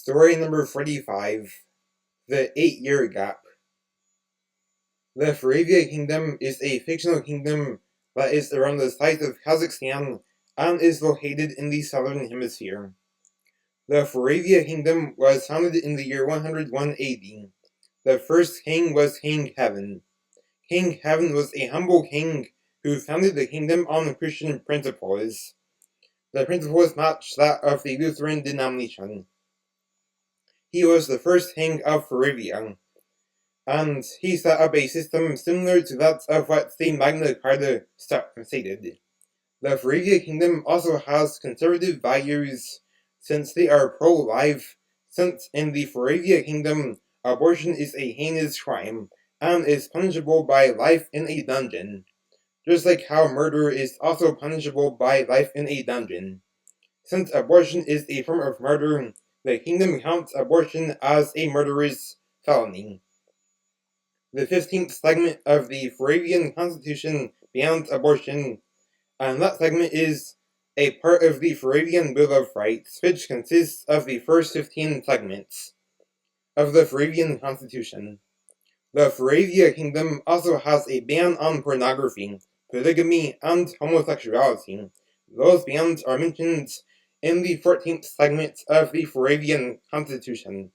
Story number 45, The 8-Year Gap. The Faravia Kingdom is a fictional kingdom that is around the size of Kazakhstan and is located in the southern hemisphere. The Faravia Kingdom was founded in the year 101 AD. The first king was King Kevin. King Kevin was a humble king who founded the kingdom on Christian principles. The principles matched that of the Lutheran denomination. He was the first king of Faravia, and he set up a system similar to that of what the Magna Carta stated. The Faravia Kingdom also has conservative values, since they are pro-life, since in the Faravia Kingdom, abortion is a heinous crime, and is punishable by life in a dungeon, just like how murder is also punishable by life in a dungeon. Since abortion is a form of murder, the kingdom counts abortion as a murderous felony. The 15th segment of the Farovian Constitution bans abortion, and that segment is a part of the Farovian Bill of Rights, which consists of the first 15 segments of the Farovian Constitution. The Faravia Kingdom also has a ban on pornography, polygamy, and homosexuality. Those bans are mentioned in the 14th segment of the Farovian Constitution.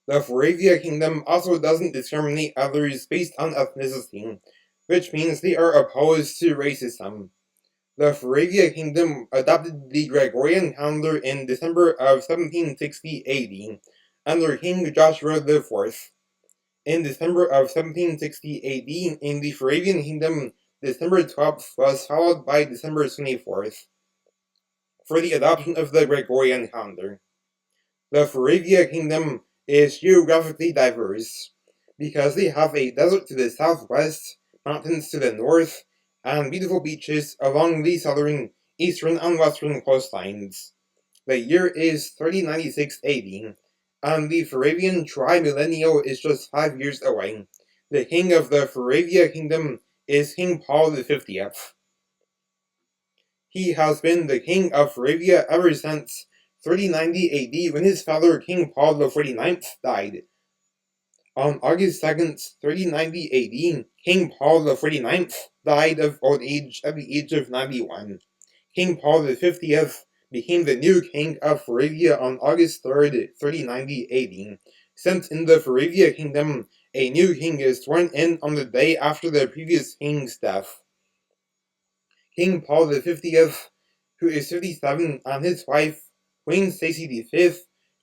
The Faravia Kingdom also doesn't discriminate others based on ethnicity, which means they are opposed to racism. The Faravia Kingdom adopted the Gregorian calendar in December of 1760 AD under King Joshua IV. In December of 1760 AD, in the Faravian Kingdom, December 12th was followed by December 24th for the adoption of the Gregorian calendar. The Faravia Kingdom is geographically diverse, because they have a desert to the southwest, mountains to the north, and beautiful beaches along the southern, eastern, and western coastlines. The year is 3096 AD, and the Faravian tri-millennial is just 5 years away. The king of the Faravia Kingdom is King Paul the 50th. He has been the king of Faravia ever since 3090 AD when his father King Paul the 49th died. On August 2nd, 3090 AD, King Paul the 49th died of old age at the age of 91. King Paul the 50th became the new king of Faravia on August 3rd, 3090 AD, since in the Faravia Kingdom, a new king is sworn in on the day after the previous king's death. King Paul the 50th, who is 57, and his wife, Queen Stacey V,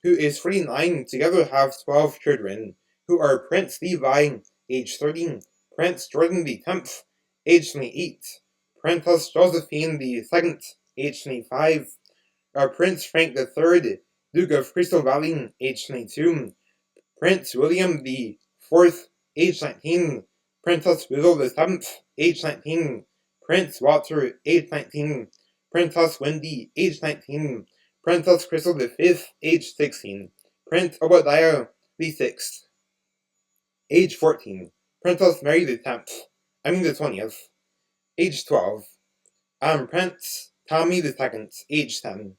who is 49, together have 12 children, who are Prince Levi, age 13, Prince Jordan the 10th, age 28, Princess Josephine the 2nd, age 25, Prince Frank the 3rd, Duke of Crystal Valley, age 22, Prince William the 4th, age 19, Princess Willow the 7th, age 19, Prince Walter, age 19, Princess Wendy, age 19, Princess Crystal the 5th, age 16, Prince Obadiah the 6th, age 14, Princess Mary the 20th, age 12, and Prince Tommy the 2nd, age 10.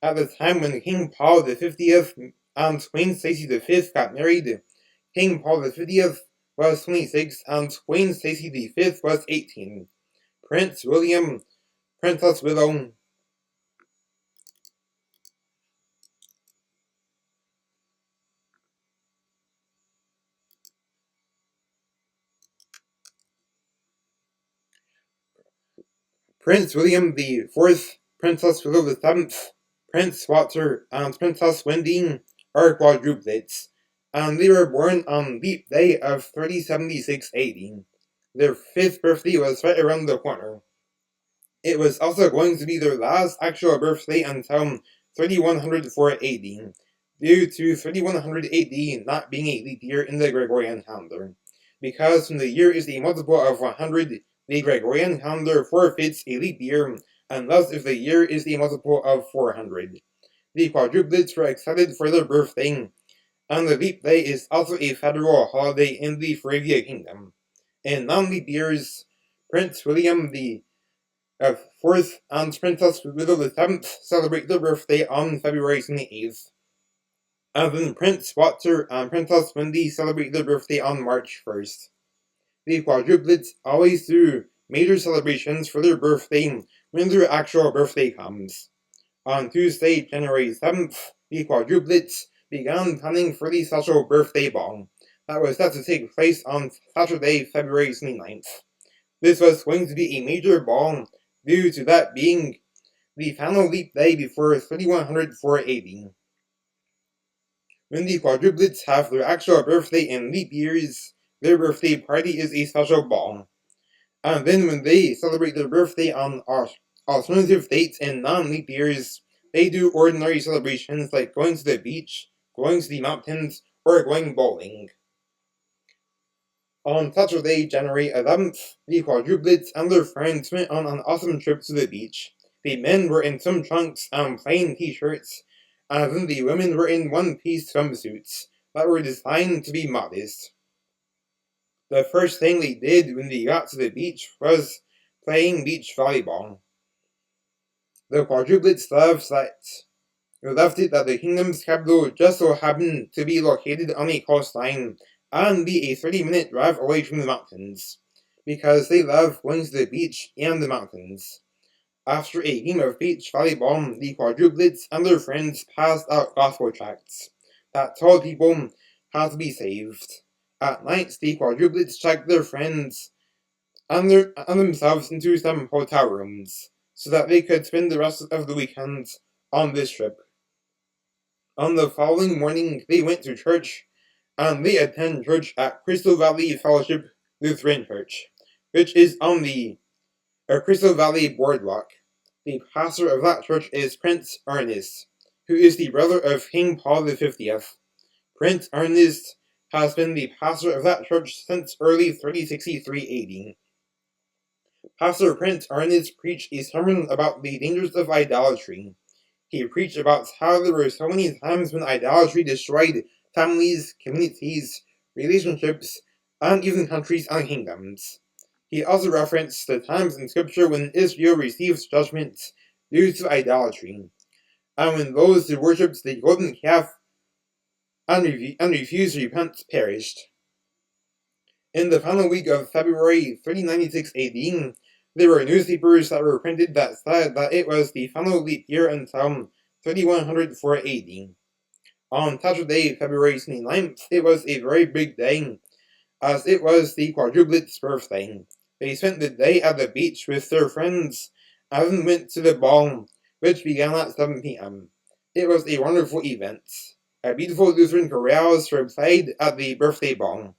At the time when King Paul the 50th and Queen Stacey the 5th got married, King Paul the 50th was 26 and Queen Stacey the 5th was 18. Prince William, Princess Willow, Prince William the 4th, Princess Willow the 7th, Prince Walter, and Princess Wendy are quadruplets, and they were born on Leap Day of 3076 AD. Their 5th birthday was right around the corner. It was also going to be their last actual birthday until 3104 AD, due to 3100 AD not being a leap year in the Gregorian calendar. Because when the year is a multiple of 100, the Gregorian calendar forfeits a leap year, unless if the year is a multiple of 400. The quadruplets were excited for their birthday, and the leap day is also a federal holiday in the Faravia Kingdom. In non-leap years, Prince William the 4th and Princess Willow the 7th celebrate their birthday on February 28th. And then Prince Walter and Princess Wendy celebrate their birthday on March 1st. The quadruplets always do major celebrations for their birthday when their actual birthday comes. On Tuesday, January 7th, the quadruplets began planning for the special birthday ball that was set to take place on Saturday, February 29th. This was going to be a major ball due to that being the final leap day before 3104 AD. When the quadruplets have their actual birthday in leap years, their birthday party is a special ball. And then when they celebrate their birthday on alternative dates in non-leap years, they do ordinary celebrations like going to the beach, going to the mountains, or going bowling. On Saturday, January 11th, the quadruplets and their friends went on an awesome trip to the beach. The men were in swim trunks and plain t-shirts, and then the women were in one-piece swimsuits that were designed to be modest. The first thing they did when they got to the beach was playing beach volleyball. The quadruplets loved it that the kingdom's capital just so happened to be located on a coastline and be a 30-minute drive away from the mountains, because they love going to the beach and the mountains. After a game of beach volleyball, the quadruplets and their friends passed out gospel tracts that told people how to be saved. At night, the quadruplets checked their friends and themselves into some hotel rooms, so that they could spend the rest of the weekend on this trip. On the following morning, they went to church, and they attend church at Crystal Valley Fellowship Lutheran Church, which is on the Crystal Valley Boardwalk. The pastor of that church is Prince Ernest, who is the brother of King Paul V. Prince Ernest has been the pastor of that church since early 3063 AD. Pastor Prince Ernest preached a sermon about the dangers of idolatry. He preached about how there were so many times when idolatry destroyed families, communities, relationships, and even countries and kingdoms. He also referenced the times in Scripture when Israel received judgment due to idolatry, and when those who worshipped the golden calf and refused to repent perished. In the final week of February 3096 AD, there were newspapers that were printed that said that it was the final leap year until 3104 AD. On Saturday, February 29th, it was a very big day, as it was the quadruplets' birthday. They spent the day at the beach with their friends, and then went to the ball, which began at 7 p.m. It was a wonderful event. A beautiful Lutheran chorales were played at the birthday ball.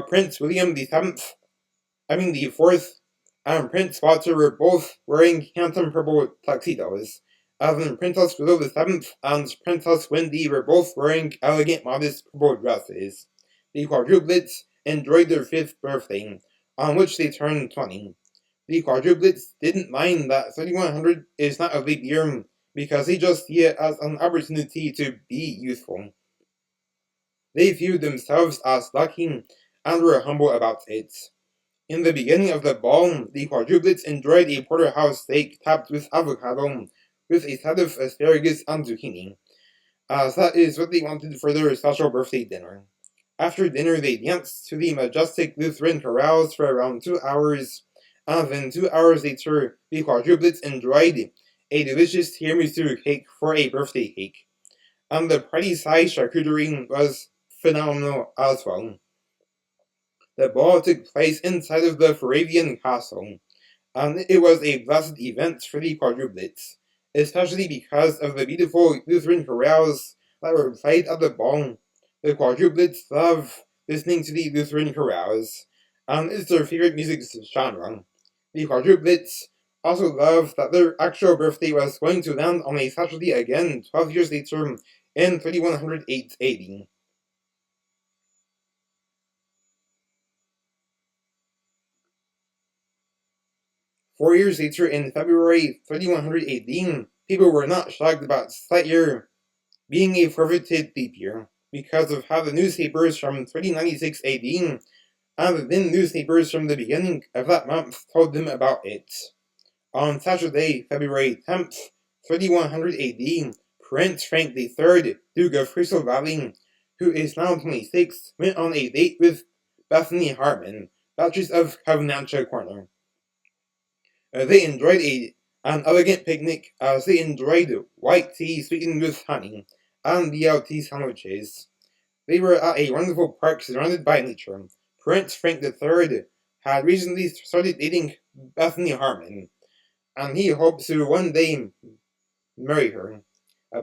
Prince William the Fourth, and Prince Walter were both wearing handsome purple tuxedos, as in Princess Willow VII and Princess Wendy were both wearing elegant, modest purple dresses. The quadruplets enjoyed their 5th birthday, on which they turned 20. The quadruplets didn't mind that 3100 is not a leap year, because they just see it as an opportunity to be youthful. They viewed themselves as lucky and were humble about it. In the beginning of the ball, the quadruplets enjoyed a porterhouse steak topped with avocado, with a side of asparagus and zucchini, as that is what they wanted for their special birthday dinner. After dinner, they danced to the majestic Lutheran chorales for around 2 hours, and then 2 hours later, the quadruplets enjoyed a delicious tiramisu cake for a birthday cake, and the party-size charcuterie was phenomenal as well. The ball took place inside of the Moravian castle, and it was a blessed event for the quadruplets, especially because of the beautiful Lutheran chorales that were played at the ball. The quadruplets love listening to the Lutheran chorales, and it's their favorite music genre. The quadruplets also love that their actual birthday was going to land on a Saturday again 12 years later in 3108 AD. 4 years later, in February 3100 AD, people were not shocked about that year being a forfeited leap year, because of how the newspapers from 3096 AD and the then newspapers from the beginning of that month told them about it. On Saturday, February 10th, 3100 AD, Prince Frank III, Duke of Crystal Valley, who is now 26, went on a date with Bethany Harmon, Duchess of Covenantia Corner. They enjoyed an elegant picnic as they enjoyed white tea sweetened with honey and BLT sandwiches. They were at a wonderful park surrounded by nature. Prince Frank III had recently started dating Bethany Harmon, and he hopes to one day marry her. Uh,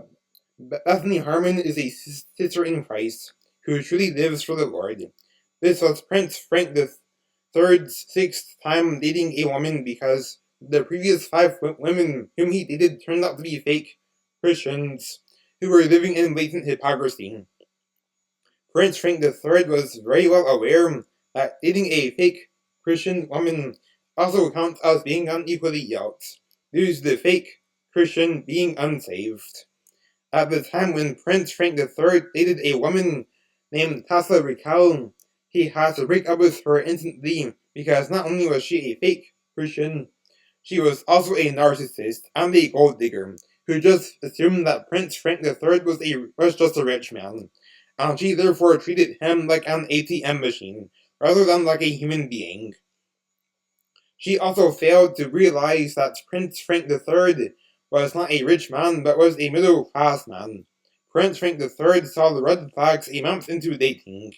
Bethany Harmon is a sister in Christ who truly lives for the Lord. This was Prince Frank III's sixth time dating a woman because the previous five women whom he dated turned out to be fake Christians who were living in blatant hypocrisy. Prince Frank III was very well aware that dating a fake Christian woman also counts as being unequally yoked, due to the fake Christian being unsaved. At the time when Prince Frank III dated a woman named Tessa Raquel, he had to break up with her instantly because not only was she a fake Christian, she was also a narcissist and a gold digger who just assumed that Prince Frank III was just a rich man, and she therefore treated him like an ATM machine rather than like a human being. She also failed to realize that Prince Frank III was not a rich man but was a middle-class man. Prince Frank III saw the red flags a month into dating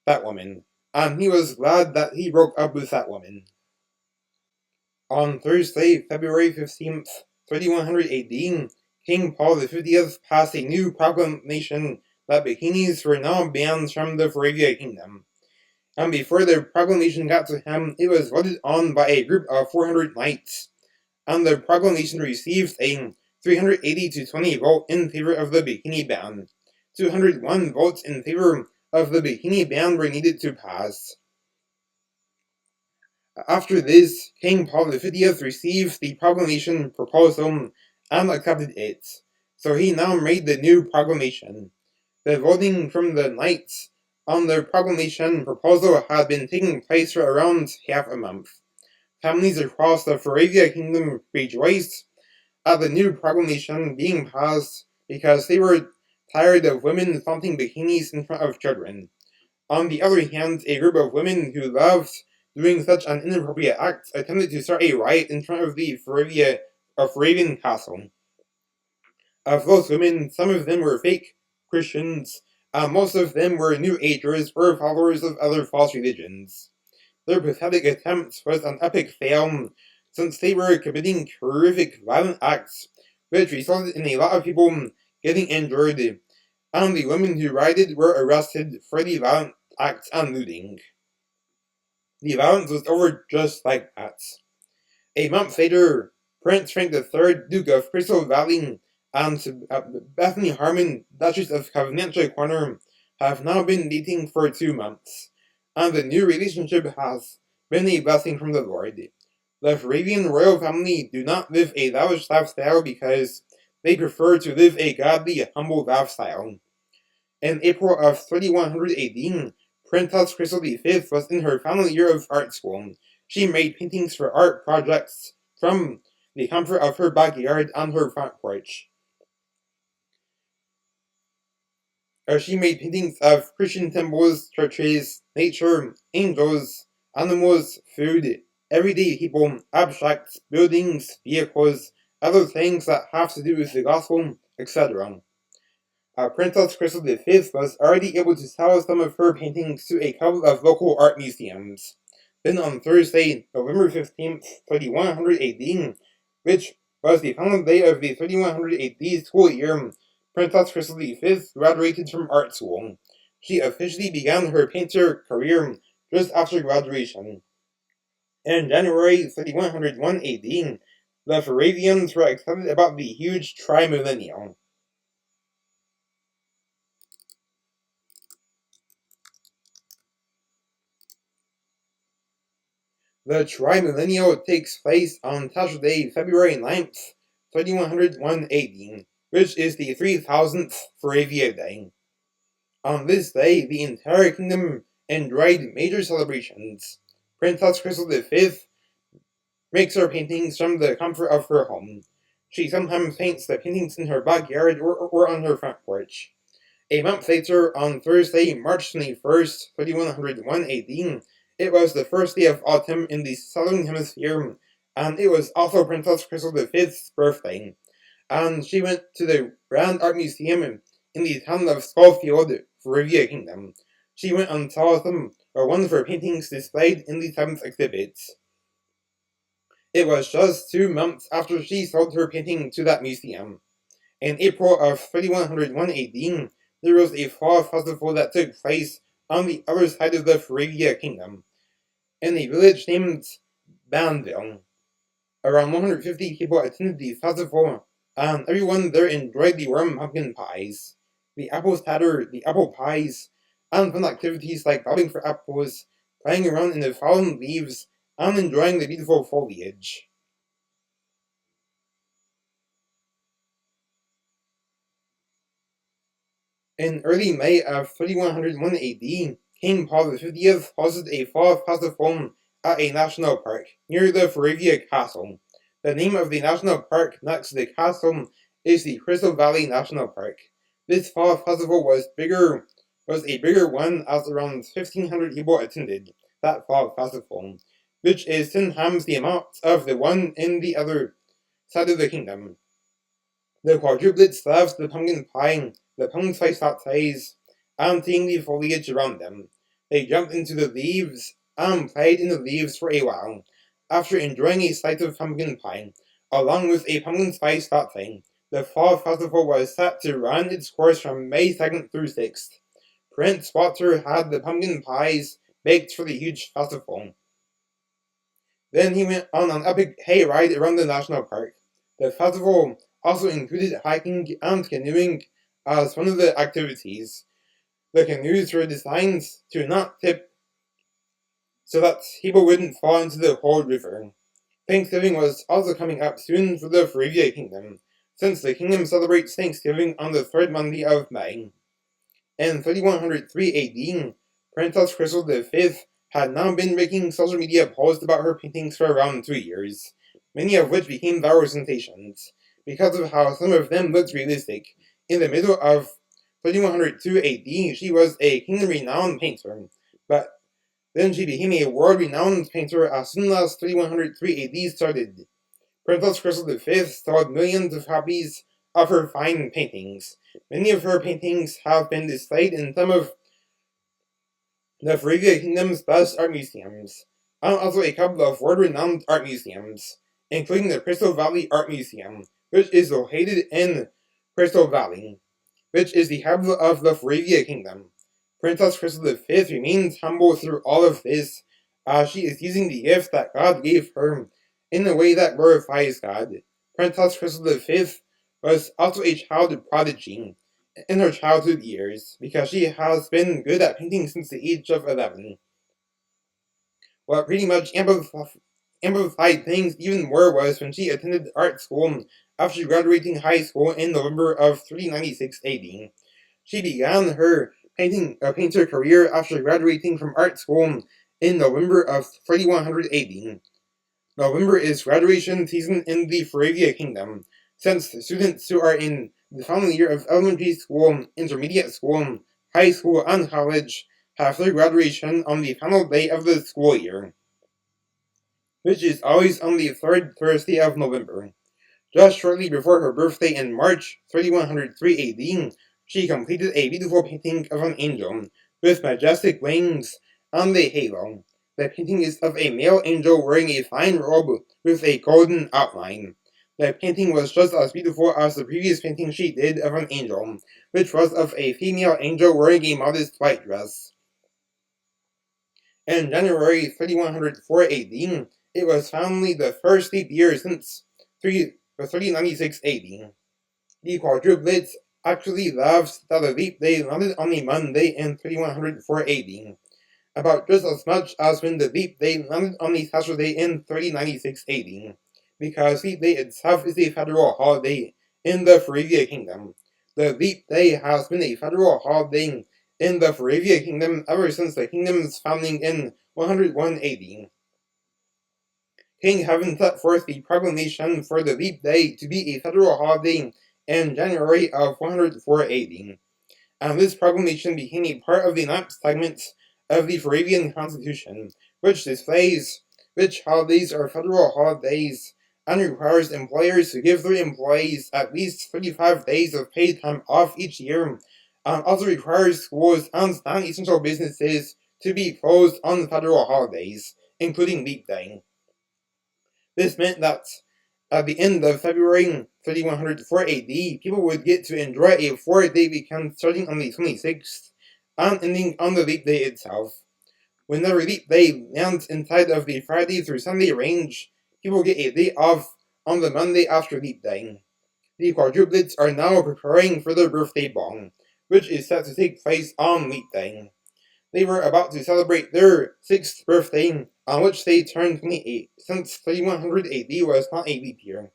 that woman, and he was glad that he broke up with that woman. On Thursday, February 15th, 3118, King Paul V passed a new proclamation that bikinis were now banned from the Moravia Kingdom. And before the proclamation got to him, it was voted on by a group of 400 knights, and the proclamation received a 380 to 20 vote in favor of the bikini ban. 201 votes in favor of the bikini ban were needed to pass. After this, King Paul V received the proclamation proposal and accepted it, so he now made the new proclamation. The voting from the knights on the proclamation proposal had been taking place for around half a month. Families across the Moravia Kingdom rejoiced at the new proclamation being passed because they were tired of women flaunting bikinis in front of children. On the other hand, a group of women who loved doing such an inappropriate act attempted to start a riot in front of the Moravian castle. Of those women, some of them were fake Christians, and most of them were New Agers or followers of other false religions. Their pathetic attempt was an epic fail, since they were committing horrific violent acts, which resulted in a lot of people getting injured, and the women who rioted were arrested for the violent acts and looting. The violence was over just like that. A month later, Prince Frank III, Duke of Crystal Valley, and Bethany Harmon, Duchess of Covenantia Corner, have now been dating for 2 months, and the new relationship has been a blessing from the Lord. The Moravian royal family do not live a lavish lifestyle because they prefer to live a godly, humble lifestyle. In April of 3118, Princess Crystal V was in her final year of art school. She made paintings for art projects from the comfort of her backyard on her front porch. She made paintings of Christian symbols, churches, nature, angels, animals, food, everyday people, abstracts, buildings, vehicles, other things that have to do with the gospel, etc. Princess Crystal V was already able to sell some of her paintings to a couple of local art museums. Then on Thursday, November 15th, 3118, which was the final day of the 3180 school year, Princess Crystal V graduated from art school. She officially began her painter career just after graduation. In January 3101 AD, the Moravians were excited about the huge tri-millennial. The tri-millennial takes place on Saturday, February 9th, 3101 AD, which is the 3000th Moravia Day. On this day, the entire kingdom enjoyed major celebrations. Princess Crystal V makes her paintings from the comfort of her home. She sometimes paints the paintings in her backyard or on her front porch. A month later, on Thursday, March 21st, 3101 AD, it was the first day of autumn in the southern hemisphere, and it was also Princess Crystal V's birthday. And she went to the Grand Art Museum in the town of Schofield, Ferivia Kingdom. She went and saw one of her paintings displayed in the 7th exhibit. It was just 2 months after she sold her painting to that museum. In April of 3101 AD, there was a fall festival that took place on the other side of the Ferivia Kingdom, in a village named Banville. Around 150 people attended the festival, and everyone there enjoyed the warm pumpkin pies, the apple cider, the apple pies, and fun activities like bobbing for apples, playing around in the fallen leaves, and enjoying the beautiful foliage. In early May of 3101 AD, King Paul V hosted a fall festival at a national park near the Ferivia Castle. The name of the national park next to the castle is the Crystal Valley National Park. This fall festival was a bigger one, as around 1,500 people attended that fall festival, which is 10 times the amount of the one in the other side of the kingdom. The quadruplets loved the pumpkin pie, the pumpkin spice lattes, and seeing the foliage around them. They jumped into the leaves and played in the leaves for a while. After enjoying a slice of pumpkin pie, along with a pumpkin spice latte, the fall festival was set to run its course from May 2nd through 6th. Prince Walter had the pumpkin pies baked for the huge festival. Then he went on an epic hayride around the national park. The festival also included hiking and canoeing as one of the activities. The canoes were designed to not tip so that people wouldn't fall into the cold river. Thanksgiving was also coming up soon for the Ferivia Kingdom, since the kingdom celebrates Thanksgiving on the 3rd Monday of May. In 3103 AD, Princess Crystal V had now been making social media posts about her paintings for around 2 years, many of which became viral sensations, because of how some of them looked realistic. In the middle of 3102 AD, she was a kingdom-renowned painter, but then she became a world-renowned painter as soon as 3103 AD started. Princess Crystal V sold millions of copies of her fine paintings. Many of her paintings have been displayed in some of the Ferivia Kingdom's best art museums, and also a couple of world-renowned art museums, including the Crystal Valley Art Museum, which is located in Crystal Valley, which is the capital of the Ferivia Kingdom. Princess Crystal V remains humble through all of this, as she is using the gift that God gave her in a way that glorifies God. Princess Crystal V was also a child prodigy in her childhood years, because she has been good at painting since the age of 11. What pretty much amplified things even more was when she attended art school after graduating high school in November of 396 AD. She began her painter career after graduating from art school in November of 3100 AD. November is graduation season in the Ferivia Kingdom, since students who are in the final year of elementary school, intermediate school, high school, and college have their graduation on the final day of the school year, which is always on the 3rd Thursday of November. Just shortly before her birthday in March 3103 AD, she completed a beautiful painting of an angel with majestic wings and a halo. The painting is of a male angel wearing a fine robe with a golden outline. The painting was just as beautiful as the previous painting she did of an angel, which was of a female angel wearing a modest white dress. In January 3104 AD, it was finally the first leap year since 396 AD. The quadruplets actually loved that the leap day landed on a Monday in 3104 AD, about just as much as when the leap day landed on a Saturday in 396 AD, because leap day itself is a federal holiday in the Ferivia Kingdom. The leap day has been a federal holiday in the Ferivia Kingdom ever since the kingdom's founding in 101 AD. King Heaven set forth the proclamation for the leap day to be a federal holiday in January of 104 AD, and this proclamation became a part of the ninth segment of the Moravian Constitution, which displays which holidays are federal holidays and requires employers to give their employees at least 35 days of paid time off each year, and also requires schools and non-essential businesses to be closed on federal holidays, including leap day. This meant that at the end of February 3104 AD, people would get to enjoy a 4-day weekend starting on the 26th and ending on the leap day itself. Whenever leap day lands inside of the Friday through Sunday range, people get a day off on the Monday after leap day. The quadruplets are now preparing for their birthday ball, which is set to take place on leap day. They were about to celebrate their 6th birthday, on which they turned 28, since 3100 AD was not a leap year.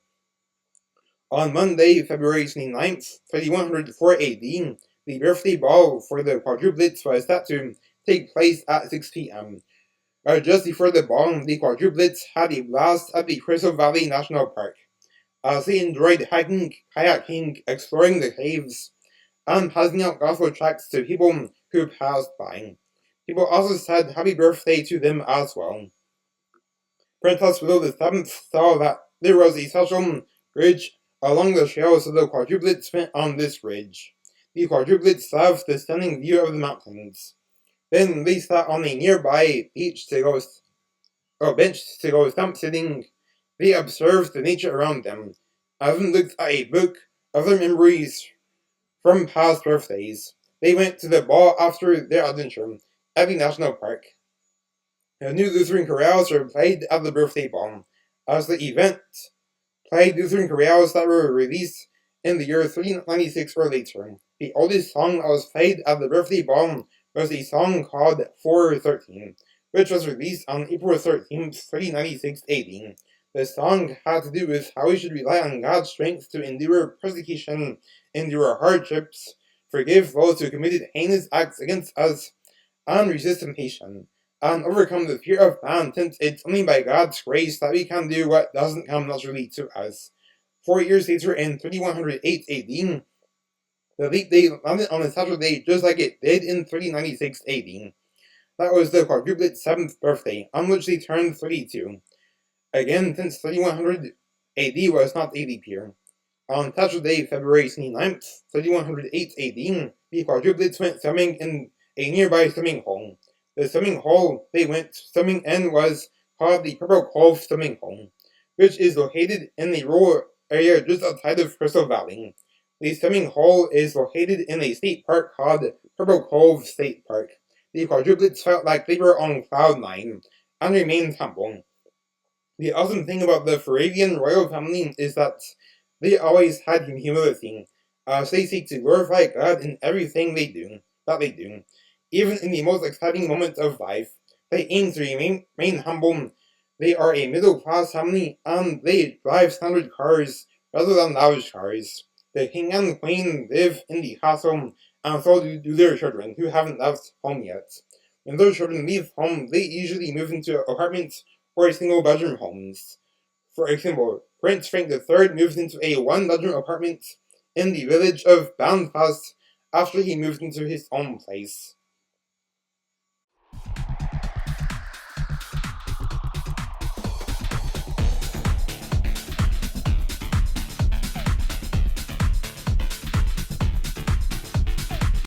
On Monday, February 29th, 3104 AD, the birthday ball for the quadruplets was set to take place at 6 p.m. Just before the ball, the quadruplets had a blast at the Crystal Valley National Park, as they enjoyed hiking, kayaking, exploring the caves, and passing out gospel tracts to people who passed by. People also said happy birthday to them as well. Princess Willow VII saw that there was a special bridge along the trail, so the quadruplets went on this bridge. The quadruplets loved the stunning view of the mountains. Then they sat on a nearby bench to go stump sitting. They observed the nature around them. Evan looked at a book of their memories from past birthdays. They went to the ball after their adventure at the national park. The new Lutheran chorales were played at the birthday ball, as the event played Lutheran chorales that were released in the year 396 or later. The oldest song that was played at the birthday ball was a song called 413, which was released on April 13th, 396 AD. The song had to do with how we should rely on God's strength to endure persecution, endure hardships, forgive those who committed heinous acts against us, and resist temptation, and overcome the fear of man, since it's only by God's grace that we can do what doesn't come naturally to us. 4 years later, in 3108 AD, the leap day landed on a Saturday just like it did in 396 AD. That was the quadruplet's 7th birthday, on which they turned 32. Again, since 3100 AD was not a leap year. On Saturday, February 29th, 3108 AD, the quadruplets went swimming in a nearby swimming hole. The swimming hole they went swimming in was called the Purple Cove Swimming Hole, which is located in a rural area just outside of Crystal Valley. The swimming hole is located in a state park called Purple Cove State Park. The quadruplets felt like they were on cloud nine and remained humble. The awesome thing about the Moravian royal family is that they always had humility, as they seek to glorify God in everything that they do. Even in the most exciting moments of life, they aim to remain humble. They are a middle-class family, and they drive standard cars rather than lavish cars. The king and queen live in the castle, and so do their children, who haven't left home yet. When those children leave home, they usually move into apartments or single-bedroom homes. For example, Prince Frank III moved into a one-bedroom apartment in the village of Belfast after he moved into his own place.